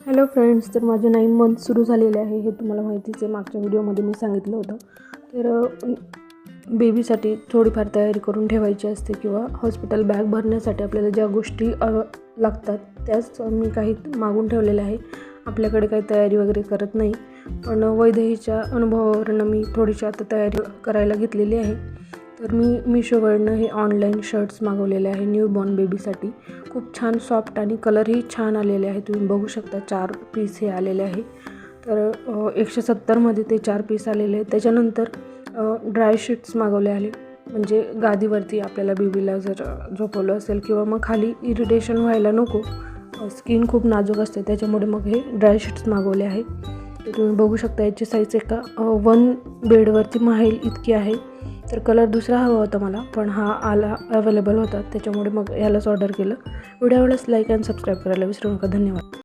Hello friends, तर माझे 9 month सुरू झालेले आहे हे तुम्हाला माहितीच आहे. मागच्या व्हिडिओमध्ये मी सांगितलं होतं. तर बेबीसाठी थोडीफार तयारी करून ठेवायची असते किंवा हॉस्पिटल बॅग भरण्यासाठी आपल्याला ज्या गोष्टी लागतात त्याच मी काही मागून ठेवलेल्या आहे. आपल्याकडे काही तयारी वगैरे करत नाही, पण वैदेहीच्या अनुभवावरून मी थोडीशी आता तयारी करायला घेतलेली आहे. तर मी मिशोवरनं हे ऑनलाईन शर्ट्स मागवलेले आहे न्यूबॉर्न बेबीसाठी. खूप छान सॉफ्ट आणि कलरही छान आलेले आहे. तुम्ही बघू शकता 4 पीस हे आलेले आहे. तर 170मध्ये ते 4 पीस आलेले आहेत. त्याच्यानंतर ड्राय शीट्स मागवले आले, म्हणजे गादीवरती आपल्याला बेबीला जर झोपवलं असेल किंवा मग खाली इरिटेशन व्हायला नको, स्किन खूप नाजूक असते, त्याच्यामुळे मग हे ड्राय शीट्स मागवले आहे. तर तुम्ही बघू शकता याची साईज एका 1 बेडवरती माहेल इतकी आहे. तर कलर दुसरा हवा होता मला, पण हा आला अवेलेबल होता, त्याच्यामुळे मग यालाच ऑर्डर केलं. व्हिडिओलाच लाईक आणि सबस्क्राईब करायला विसरू नका. धन्यवाद.